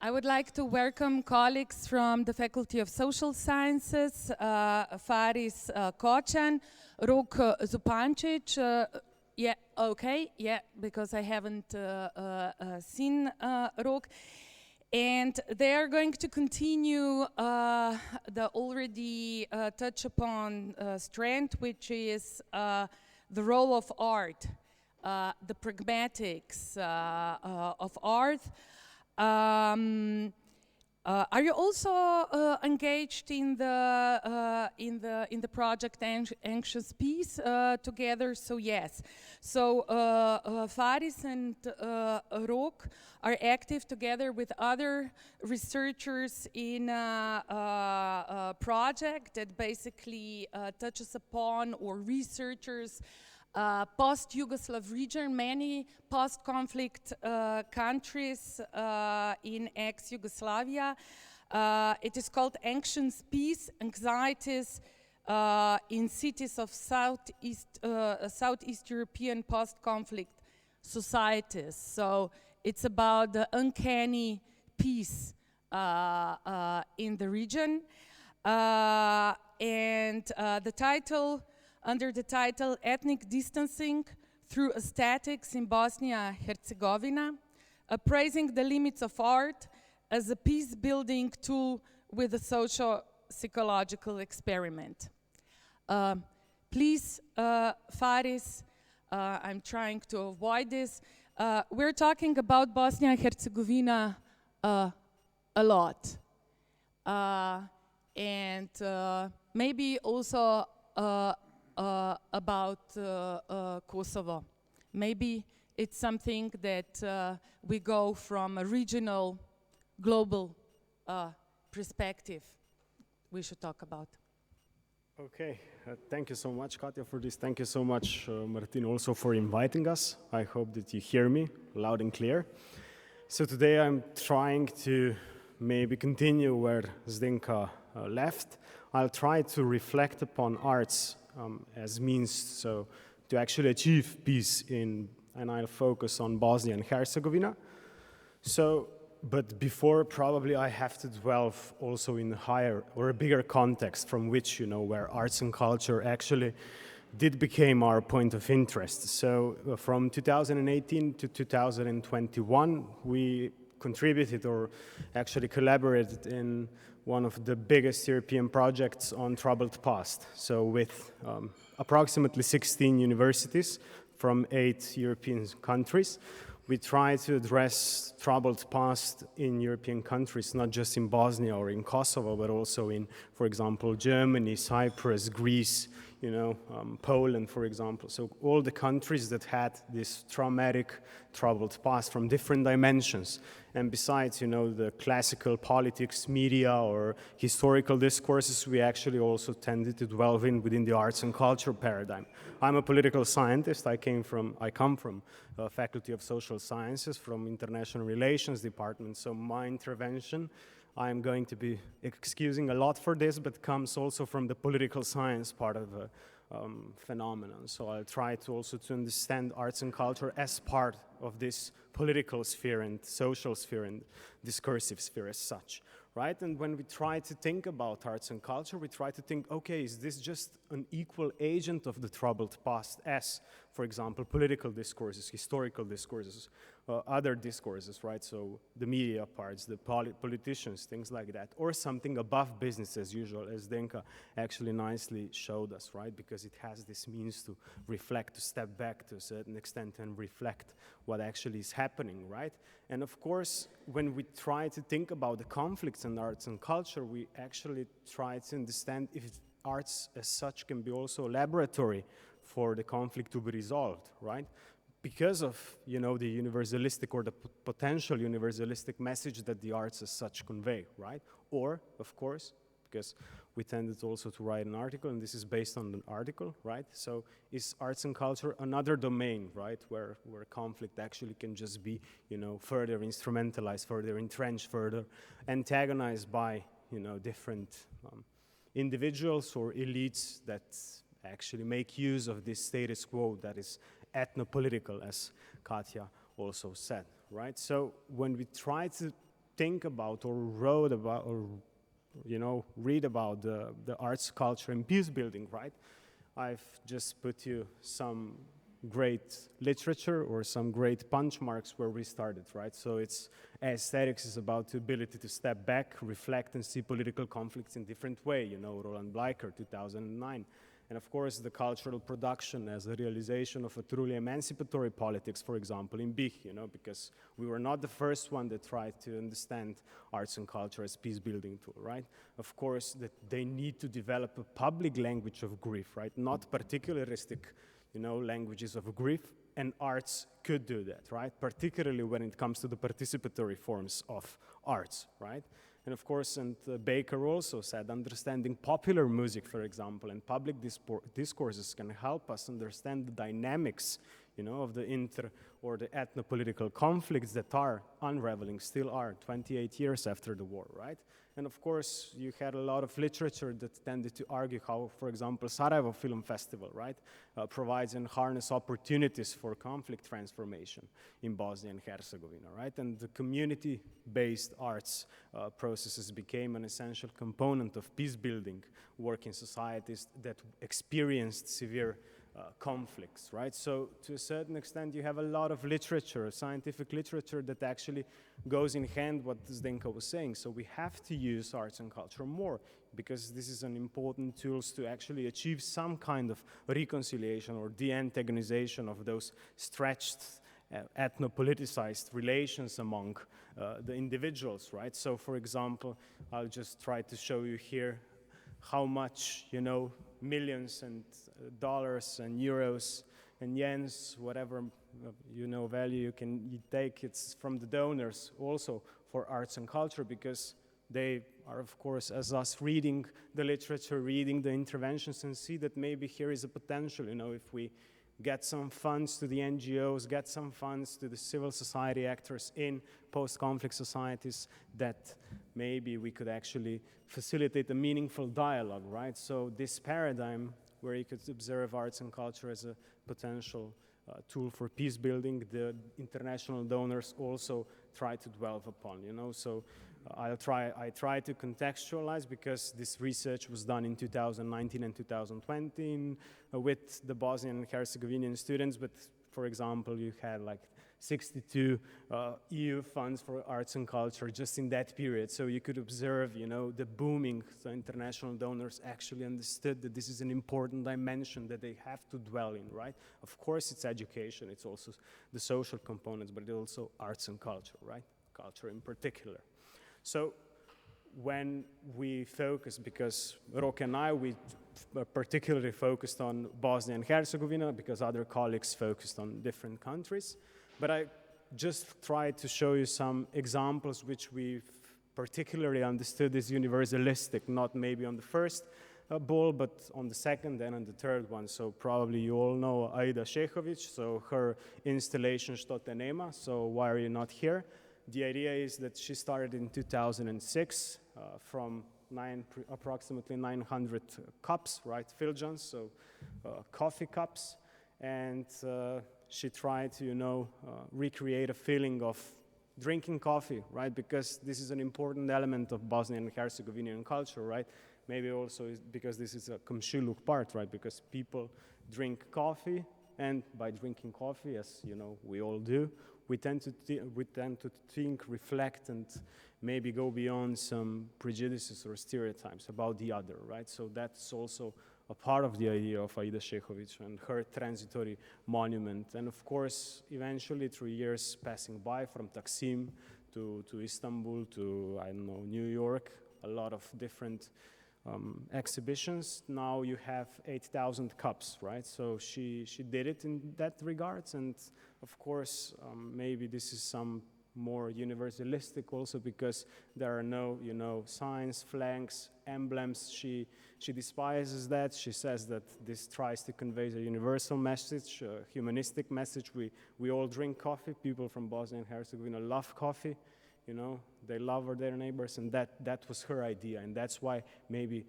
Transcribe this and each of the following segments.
I would like to welcome colleagues from the Faculty of Social Sciences, Faris Kočan, Rok Zupancic. Because I haven't seen Rok. And they are going to continue the already touch upon strand, which is the role of art, the pragmatics of art. Are you also engaged in the project Anxious Peace together? So yes. So Faris and Rok are active together with other researchers in a project that basically touches upon, or researchers, post-Yugoslav region, many post-conflict countries in ex-Yugoslavia. It is called Anxious Peace, Anxieties in Cities of Southeast European Post-Conflict Societies. So it's about the uncanny peace in the region. Under the title Ethnic Distancing Through Aesthetics in Bosnia-Herzegovina, appraising the limits of art as a peace-building tool with a socio-psychological experiment. Please, Faris, I'm trying to avoid this. We're talking about Bosnia-Herzegovina a lot. And maybe also about Kosovo. Maybe it's something that we go from a regional, global perspective we should talk about. Okay, thank you so much, Katja, for this. Thank you so much, Martin, also for inviting us. I hope that you hear me loud and clear. So today I'm trying to maybe continue where Zdenka left. I'll try to reflect upon arts as means to actually achieve peace and I'll focus on Bosnia and Herzegovina. But before, probably I have to dwell also in a higher or a bigger context from which, where arts and culture actually did become our point of interest. So from 2018 to 2021, we contributed or actually collaborated in one of the biggest European projects on troubled past. So with approximately 16 universities from 8 European countries, we try to address troubled past in European countries, not just in Bosnia or in Kosovo, but also in, for example, Germany, Cyprus, Greece, Poland, for example. So all the countries that had this traumatic, troubled past from different dimensions. And besides, the classical politics, media, or historical discourses, we actually also tended to delve in within the arts and culture paradigm. I'm a political scientist. I come from Faculty of Social Sciences, from International Relations Department. So my intervention, I'm going to be excusing a lot for this, but comes also from the political science part of the phenomenon. So I'll try to also to understand arts and culture as part of this political sphere and social sphere and discursive sphere as such, right? And when we try to think about arts and culture, we try to think, okay, is this just an equal agent of the troubled past as, for example, political discourses, historical discourses, other discourses, right? So the media parts, the politicians, things like that, or something above business as usual, as Denka actually nicely showed us, right? Because it has this means to reflect, to step back to a certain extent and reflect what actually is happening, right? And of course, when we try to think about the conflicts in arts and culture, we actually try to understand if arts as such can be also a laboratory for the conflict to be resolved, right? Because of, the universalistic or the potential universalistic message that the arts as such convey, right? Or, of course, because we tended also to write an article, and this is based on an article, right? So is arts and culture another domain, right, where conflict actually can just be, further instrumentalized, further entrenched, further antagonized by, different individuals or elites that actually make use of this status quo that is ethnopolitical, as Katja also said, right? So when we try to think about or wrote about or read about the arts, culture, and peace building, right? I've just put you some great literature or some great punch marks where we started, right? So it's aesthetics is about the ability to step back, reflect, and see political conflicts in different way. Roland Bleicher, 2009. And of course, the cultural production as a realization of a truly emancipatory politics, for example, in Bich, because we were not the first one that tried to understand arts and culture as peace-building tool, right? Of course, that they need to develop a public language of grief, right? Not particularistic, languages of grief, and arts could do that, right? Particularly when it comes to the participatory forms of arts, right? And of course, Baker also said, understanding popular music, for example, and public discourses can help us understand the dynamics, of the or the ethno-political conflicts that are unraveling, still are, 28 years after the war, right? And of course, you had a lot of literature that tended to argue how, for example, Sarajevo Film Festival, right, provides and harness opportunities for conflict transformation in Bosnia and Herzegovina, right? And the community-based arts processes became an essential component of peace-building work in societies that experienced severe conflicts, right? So to a certain extent, you have a lot of literature, scientific literature that actually goes in hand what Zdenko was saying. So we have to use arts and culture more because this is an important tool to actually achieve some kind of reconciliation or de-antagonization of those stretched ethno-politicized relations among the individuals, right? So for example, I'll just try to show you here how much, millions and dollars and euros and yens, whatever value you take, it's from the donors also for arts and culture, because they are, of course, as us reading the literature, reading the interventions, and see that maybe here is a potential, if we get some funds to the NGOs, get some funds to the civil society actors in post-conflict societies, that maybe we could actually facilitate a meaningful dialogue, right? So this paradigm where you could observe arts and culture as a potential tool for peace building, the international donors also try to dwell upon, So I try to contextualize, because this research was done in 2019 and 2020 with the Bosnian and Herzegovinian students, but for example, you had like 62 EU funds for arts and culture just in that period. So you could observe, the booming. So international donors actually understood that this is an important dimension that they have to dwell in, right? Of course, it's education. It's also the social components, but it's also arts and culture, right? Culture in particular. So when we focus, because Rok and I, we particularly focused on Bosnia and Herzegovina, because other colleagues focused on different countries. But I just tried to show you some examples which we've particularly understood as universalistic, not maybe on the first ball, but on the second and on the third one. So probably you all know Aida Šehović, so her installation Što te nema, so why are you not here? The idea is that she started in 2006 from approximately 900 cups, right, filjans, so coffee cups, and she tried to, recreate a feeling of drinking coffee, right, because this is an important element of Bosnian and Herzegovinian culture, right, maybe also because this is a komšiluk part, right, because people drink coffee, and by drinking coffee, as we all do, we tend to think, reflect, and maybe go beyond some prejudices or stereotypes about the other, right? So that's also a part of the idea of Aida Šehović and her transitory monument. And of course, eventually, through years passing by, from Taksim to Istanbul to, I don't know, New York, a lot of different exhibitions. Now you have 8,000 cups, right? So she did it in that regards, and of course, maybe this is some more universalistic also, because there are no, signs, flags, emblems. She despises that. She says that this tries to convey a universal message, a humanistic message. We all drink coffee. People from Bosnia and Herzegovina love coffee. They love their neighbors, and that was her idea, and that's why maybe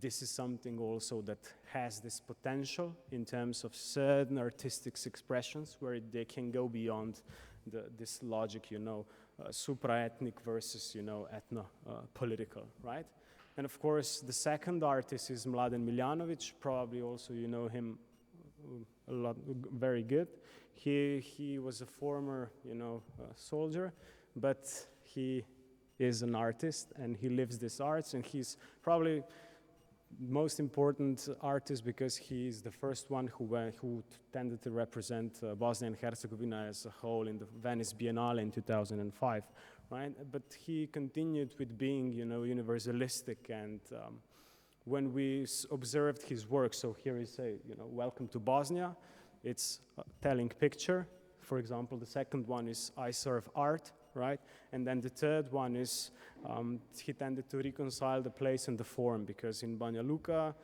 this is something also that has this potential in terms of certain artistic expressions where they can go beyond this logic, supra-ethnic versus, ethno-political, right? And of course, the second artist is Mladen Miljanović. Probably also you know him a lot, very good. He was a former, soldier, but he is an artist and he lives this arts, and he's probably most important artist because he's the first one who tended to represent Bosnia and Herzegovina as a whole in the Venice Biennale in 2005, right? But he continued with being, universalistic, and when we observed his work, so here is a, welcome to Bosnia. It's a telling picture. For example, the second one is I serve art, right? And then the third one is he tended to reconcile the place and the form, because in Banja Luka,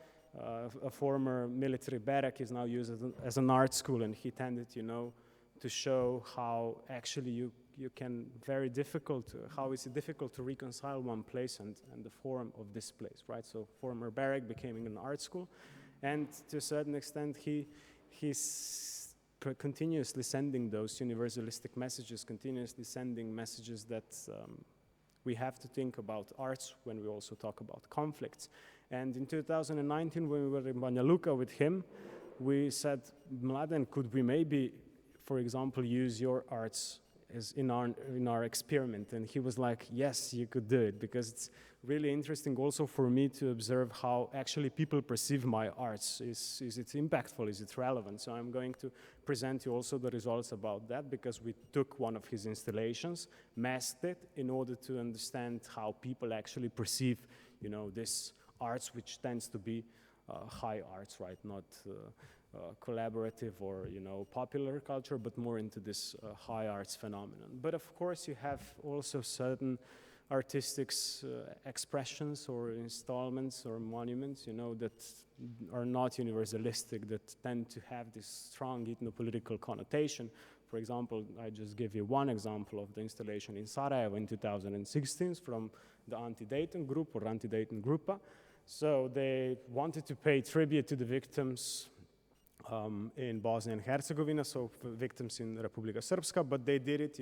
a former military barrack is now used as an art school, and he tended, to show how actually you can how is it difficult to reconcile one place and the form of this place, right? So former barrack becoming an art school, and to a certain extent he's continuously sending those universalistic messages, continuously sending messages that we have to think about arts when we also talk about conflicts. And in 2019, when we were in Banja Luka with him, we said, Mladen, could we maybe, for example, use your arts as in our experiment? And he was like, yes, you could do it, because it's really interesting also for me to observe how actually people perceive my arts. Is it impactful? Is it relevant? So I'm going to present you also the results about that, because we took one of his installations, masked it in order to understand how people actually perceive, this arts, which tends to be high arts, right? Not collaborative or popular culture, but more into this high arts phenomenon. But of course, you have also certain artistic expressions or installments or monuments, that are not universalistic, that tend to have this strong ethnopolitical connotation. For example, I just give you one example of the installation in Sarajevo in 2016 from the Anti-Dayton group or Anti-Dayton Grupa. So they wanted to pay tribute to the victims in Bosnia and Herzegovina, so victims in Republika Srpska, but they did it,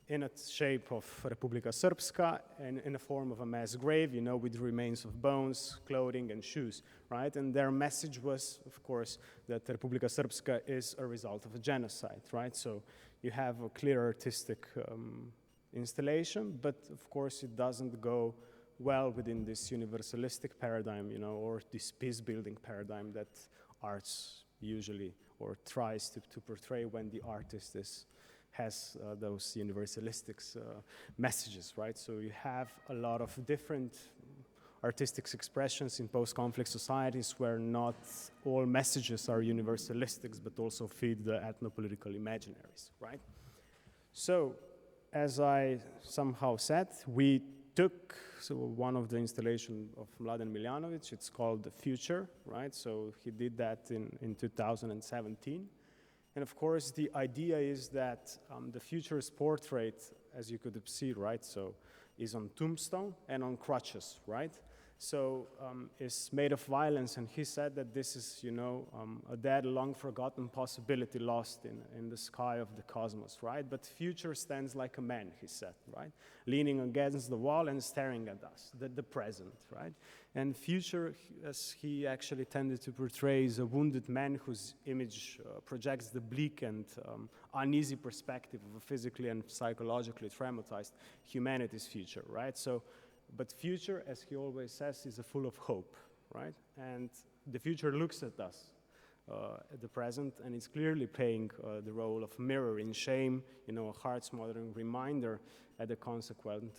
in a shape of Republika Srpska and in a form of a mass grave, with remains of bones, clothing, and shoes, right? And their message was, of course, that Republika Srpska is a result of a genocide, right? So you have a clear artistic installation, but of course it doesn't go well within this universalistic paradigm, or this peace-building paradigm that arts usually or tries to portray when the artist has those universalistic messages, right? So you have a lot of different artistic expressions in post-conflict societies where not all messages are universalistic, but also feed the ethnopolitical imaginaries, right? So, as I somehow said, we took one of the installation of Mladen Miljanović. It's called The Future, right? So he did that in 2017. And of course, the idea is that the future's portrait, as you could see, right, so is on tombstone and on crutches, right? So it's made of violence, and he said that this is, a dead, long-forgotten possibility lost in the sky of the cosmos, right? But future stands like a man, he said, right? Leaning against the wall and staring at us, the present, right? And future, as he actually tended to portray, is a wounded man whose image projects the bleak and uneasy perspective of a physically and psychologically traumatized humanity's future, right? So, but future, as he always says, is full of hope, right? And the future looks at us, at the present, and it's clearly playing the role of mirror in shame, a heart-smothering reminder at the consequent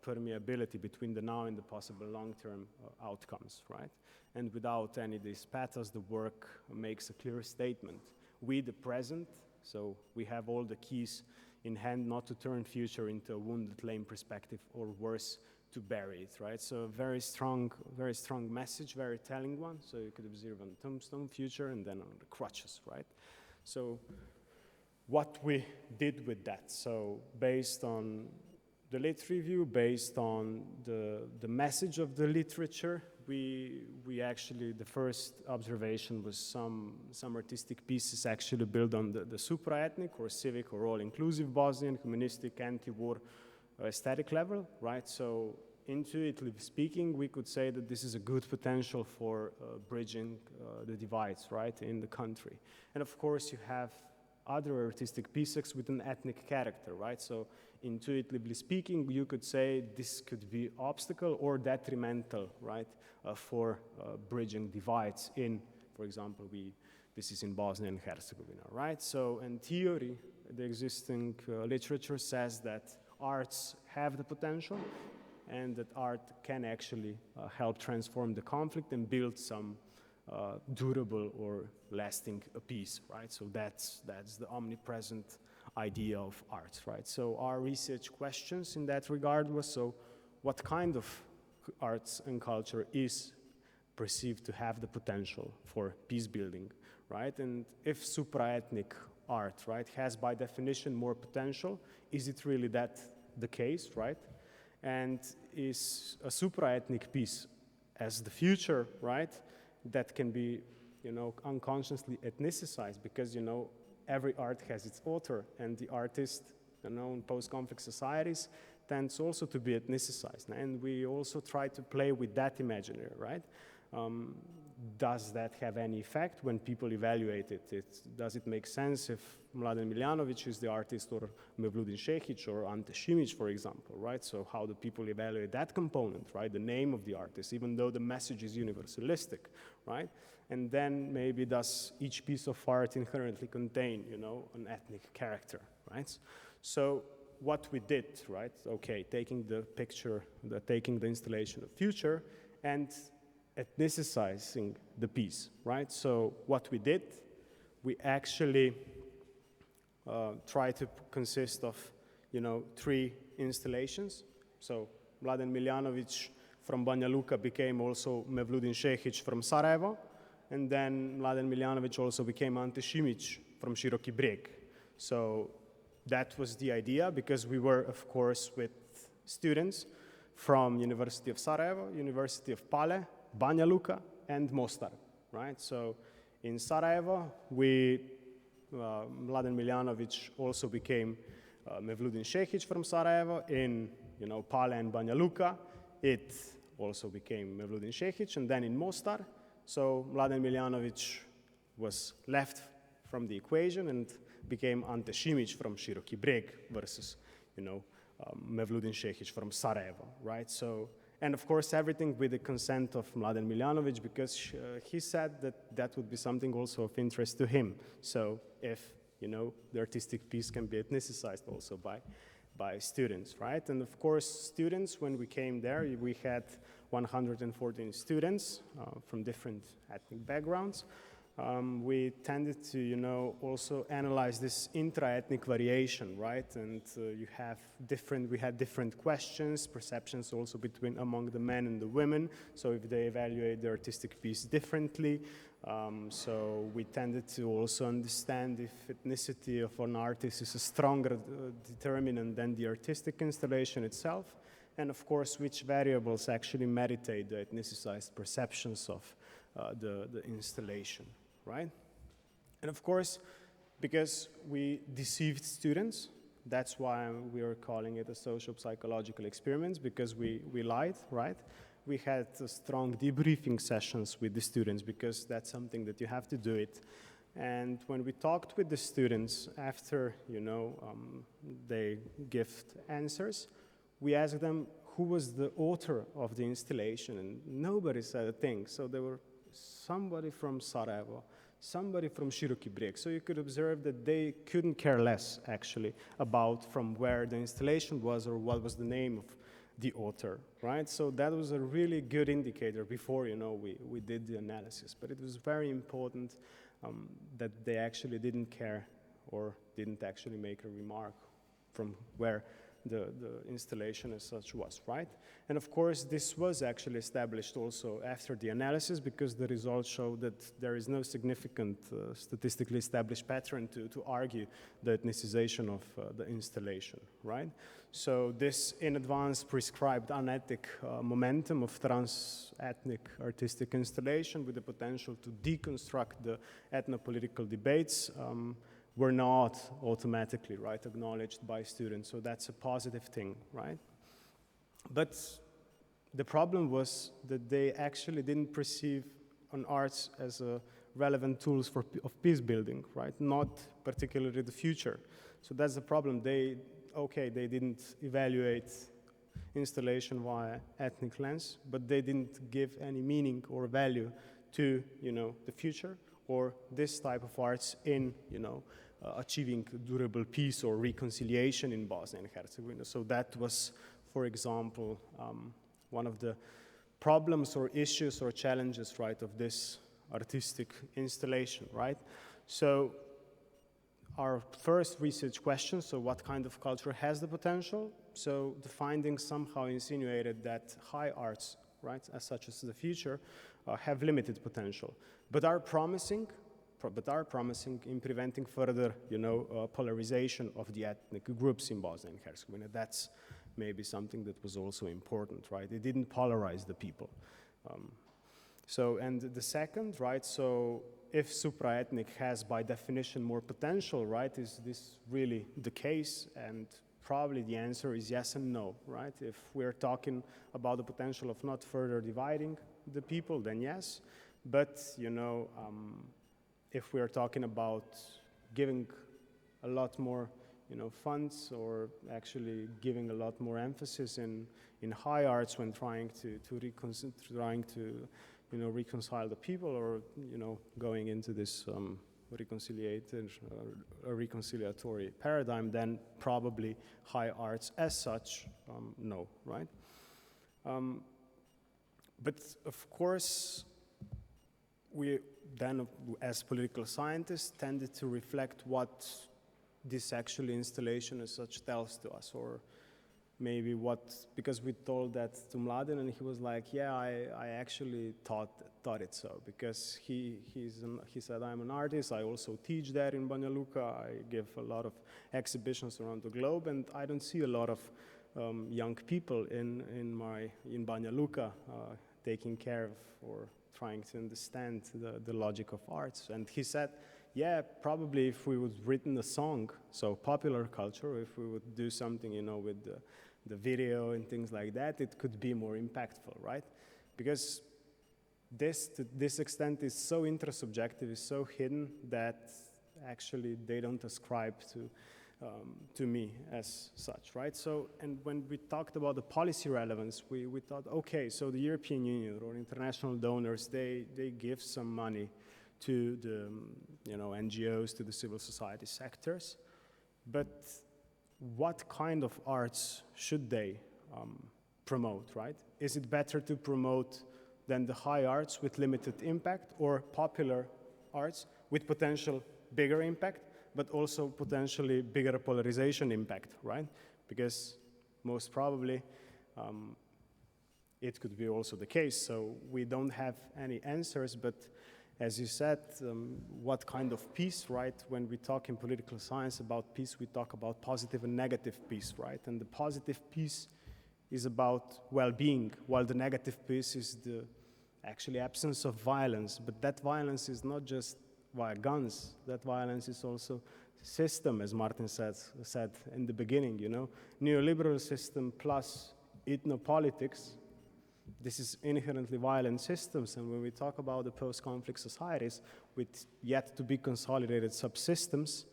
permeability between the now and the possible long-term outcomes, right? And without any of these pathos, the work makes a clear statement. We, the present, so we have all the keys in hand not to turn future into a wounded, lame perspective, or worse, to bury it, right? So very strong message, very telling one. So you could observe on tombstone, future, and then on the crutches, right? So what we did with that. So based on the lit review, based on the message of the literature, we actually, the first observation was some artistic pieces actually built on the supra-ethnic or civic or all-inclusive Bosnian, humanistic, anti-war aesthetic level, right? So intuitively speaking, we could say that this is a good potential for bridging the divides, right, in the country. And of course, you have other artistic pieces with an ethnic character, right? So intuitively speaking, you could say this could be obstacle or detrimental, right, for bridging divides in, for example, this is in Bosnia and Herzegovina, right? So in theory, the existing literature says that arts have the potential and that art can actually help transform the conflict and build some durable or lasting peace, right? So that's the omnipresent idea of art, right? So our research questions in that regard was, so what kind of arts and culture is perceived to have the potential for peace building, right? And if supra-ethnic art, right, has by definition more potential, is it really that the case, right? And is a supra-ethnic piece as the future, right, that can be, unconsciously ethnicized, because, every art has its author, and the artist, in post-conflict societies tends also to be ethnicized. And we also try to play with that imaginary, right? Does that have any effect when people evaluate it? Does it make sense if Mladen Miljanović is the artist, or Mevludin Šehić, or Ante Šimić, for example, right? So how do people evaluate that component, right? The name of the artist, even though the message is universalistic, right? And then maybe does each piece of art inherently contain, an ethnic character, right? So what we did, right? Okay, taking the picture, taking the installation of future, and ethnicizing the piece, right? So what we did, we actually tried to consist of, 3 installations. So Mladen Miljanović from Banja Luka became also Mevludin Šehić from Sarajevo, and then Mladen Miljanović also became Ante Šimić from Široki Brijeg. So that was the idea, because we were, of course, with students from University of Sarajevo, University of Pale, Banja Luka, and Mostar, right? So in Sarajevo, Mladen Miljanović also became Mevludin Šehić from Sarajevo. In, Pale and Banja Luka, it also became Mevludin Šehić, and then in Mostar, so Mladen Miljanović was left from the equation and became Ante Šimić from Široki Brijeg versus, Mevludin Šehić from Sarajevo, right? So, and of course, everything with the consent of Mladen Miljanović, because he said that that would be something also of interest to him. So if, the artistic piece can be ethnicized also by students, right? And of course, students, when we came there, we had 114 students from different ethnic backgrounds. We tended to, also analyze this intra-ethnic variation, right? And we had different questions, perceptions also among the men and the women. So if they evaluate the artistic piece differently, so we tended to also understand if ethnicity of an artist is a stronger determinant than the artistic installation itself. And of course, which variables actually mediate the ethnicized perceptions of the installation, right? And of course, because we deceived students, that's why we are calling it a social-psychological experiment, because we lied, right? We had strong debriefing sessions with the students, because that's something that you have to do it. And when we talked with the students after, they give answers, we asked them who was the author of the installation, and nobody said a thing. So there were somebody from Sarajevo, somebody from Široki Brijeg. So you could observe that they couldn't care less, actually, about from where the installation was or what was the name of the author, right? So that was a really good indicator before, we did the analysis. But it was very important that they actually didn't care or didn't actually make a remark from where the installation as such was, right? And of course, this was actually established also after the analysis, because the results show that there is no significant statistically established pattern to argue the ethnicization of the installation, right? So this in advance prescribed unethic momentum of trans-ethnic artistic installation with the potential to deconstruct the ethno-political debates were not automatically, right, acknowledged by students. So that's a positive thing, right? But the problem was that they actually didn't perceive on arts as a relevant tools of peace building, right? Not particularly the future. So that's the problem. They didn't evaluate installation via ethnic lens, but they didn't give any meaning or value to, the future or this type of arts in, achieving durable peace or reconciliation in Bosnia and Herzegovina. So that was, for example, one of the problems or issues or challenges, right, of this artistic installation, right? So our first research question, so what kind of culture has the potential? So the findings somehow insinuated that high arts, right, as such as the future, have limited potential, but are promising in preventing further, polarization of the ethnic groups in Bosnia and Herzegovina. That's maybe something that was also important, right? It didn't polarize the people. And the second, right, so if supraethnic has by definition more potential, right, is this really the case? And probably the answer is yes and no, right? If we're talking about the potential of not further dividing the people, then yes. But, if we're talking about giving a lot more, funds, or actually giving a lot more emphasis in high arts when trying to reconcile the people, or going into this reconciliatory paradigm, then probably high arts as such, no, right? But of course, we then, as political scientists, tended to reflect what this actually installation as such tells to us, or maybe because we told that to Mladen, and he was like, yeah, I actually thought it so, because he said, I'm an artist, I also teach there in Banja Luka, I give a lot of exhibitions around the globe, and I don't see a lot of young people in Banja Luka taking care of or trying to understand the logic of arts. And he said, yeah, probably if we would written a song, so popular culture, if we would do something, with the video and things like that, it could be more impactful, right? Because this, to this extent, is so intersubjective, is so hidden that actually they don't ascribe to me as such, right? So, and when we talked about the policy relevance, we thought, okay, so the European Union or international donors, they give some money to the NGOs, to the civil society sectors, but what kind of arts should they promote, right? Is it better to promote than the high arts with limited impact, or popular arts with potential bigger impact, but also potentially bigger polarization impact, right? Because most probably it could be also the case. So we don't have any answers, but as you said, what kind of peace, right? When we talk in political science about peace, we talk about positive and negative peace, right? And the positive peace is about well-being, while the negative peace is the actually absence of violence. But that violence is not just via guns. That violence is also system, as Martin said in the beginning, neoliberal system plus ethnopolitics. This is inherently violent systems, and when we talk about the post-conflict societies with yet to be consolidated subsystems,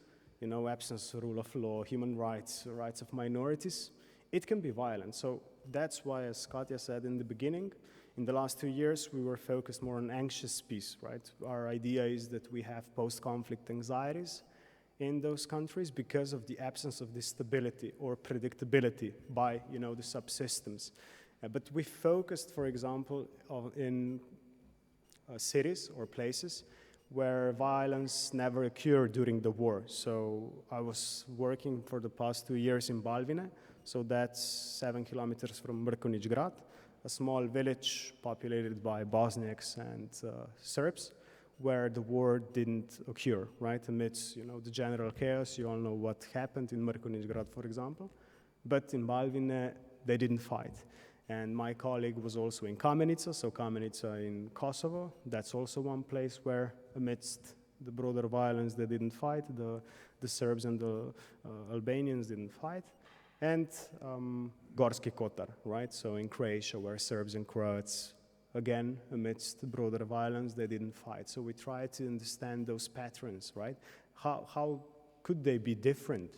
absence of rule of law, human rights, rights of minorities, it can be violent. So that's why, as Katja said in the beginning, in the last 2 years, we were focused more on anxious peace, right? Our idea is that we have post-conflict anxieties in those countries because of the absence of this stability or predictability by, the subsystems. But we focused, for example, in cities or places where violence never occurred during the war. So I was working for the past 2 years in Balvine, So that's 7 kilometers from Mrkonjić Grad, a small village populated by Bosniaks and Serbs, where the war didn't occur, right? Amidst, the general chaos, you all know what happened in Mrkonjić Grad, for example. But in Balvine, they didn't fight. And my colleague was also in Kamenica, so Kamenica in Kosovo. That's also one place where, amidst the broader violence, they didn't fight. The Serbs and the Albanians didn't fight. And Gorski Kotar, right? So in Croatia, where Serbs and Croats, again, amidst broader violence, they didn't fight. So we try to understand those patterns, right? How could they be different?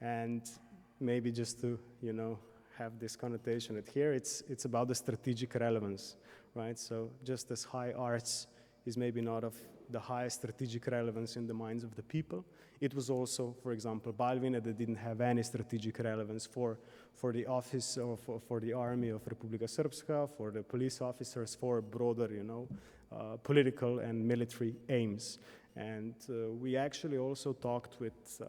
And maybe just to, have this connotation at here, it's about the strategic relevance, right? So just as high arts is maybe not of the highest strategic relevance in the minds of the people, it was also, for example, Balvine, that didn't have any strategic relevance for the office or for the army of Republika Srpska, for the police officers, for broader, political and military aims. And we actually also talked with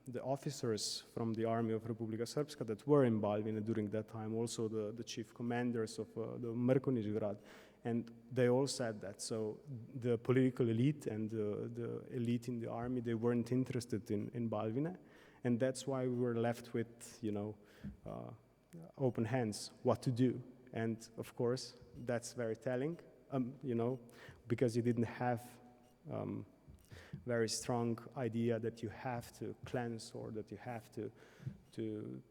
the officers from the army of Republika Srpska that were in Balvine during that time, also the chief commanders of the Mrkonjić Grad, and they all said that. So the political elite and the elite in the army, they weren't interested in Balvine, and that's why we were left with, open hands, what to do. And of course, that's very telling, because you didn't have very strong idea that you have to cleanse or that you have to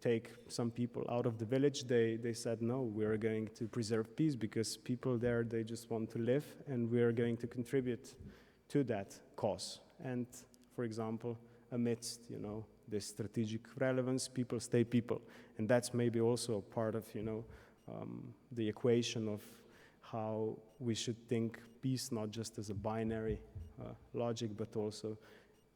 take some people out of the village. They said, no, we're going to preserve peace because people there, they just want to live, and we're going to contribute to that cause. And for example, amidst, this strategic relevance, people stay people. And that's maybe also part of, the equation of how we should think peace not just as a binary logic, but also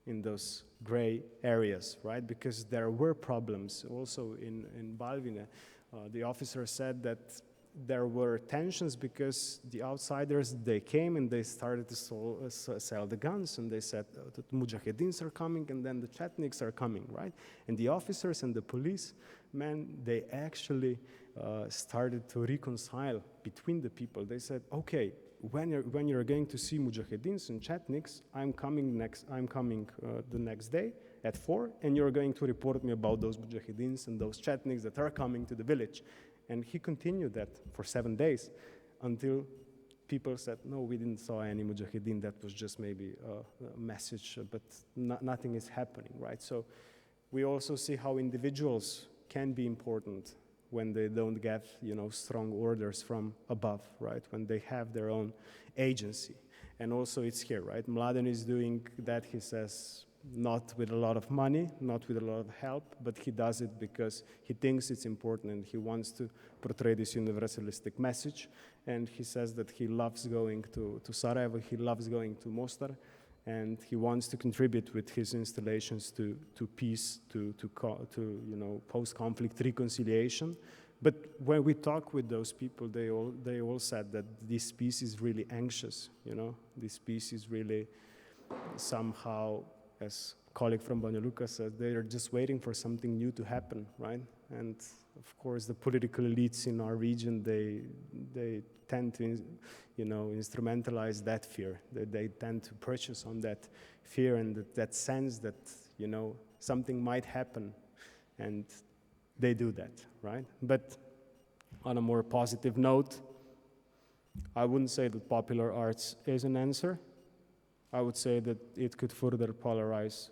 in those gray areas, right? Because there were problems also in Balvine. The officer said that there were tensions because the outsiders, they came and they started to sell the guns, and they said that Mujahedins are coming and then the Chetniks are coming, right? And the officers and the police, they actually started to reconcile between the people. They said, okay, when you're going to see Mujahedins and Chetniks, I'm coming the next day at 4, and you're going to report me about those Mujahedins and those Chetniks that are coming to the village. And he continued that for 7 days until people said, no, we didn't saw any Mujahedin, that was just maybe a message, but nothing is happening, right? So we also see how individuals can be important when they don't get, strong orders from above, right? When they have their own agency. And also it's here, right? Mladen is doing that, he says, not with a lot of money, not with a lot of help, but he does it because he thinks it's important and he wants to portray this universalistic message. And he says that he loves going to Sarajevo, he loves going to Mostar, and he wants to contribute with his installations to peace, to post-conflict reconciliation. But when we talk with those people, they all said that this peace is really anxious. This peace is really somehow, as a colleague from Banja Luka said, they are just waiting for something new to happen, right? And of course, the political elites in our region, they tend to, instrumentalize that fear. They tend to purchase on that fear and that sense that, something might happen, and they do that, right? But on a more positive note, I wouldn't say that popular arts is an answer. I would say that it could further polarize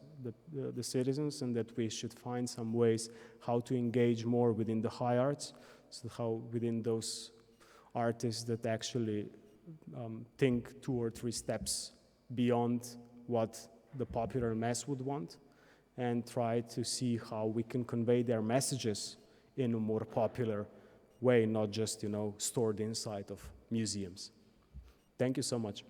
the citizens, and that we should find some ways how to engage more within the high arts, so how within those artists that actually think 2 or 3 steps beyond what the popular mass would want, and try to see how we can convey their messages in a more popular way, not just, stored inside of museums. Thank you so much.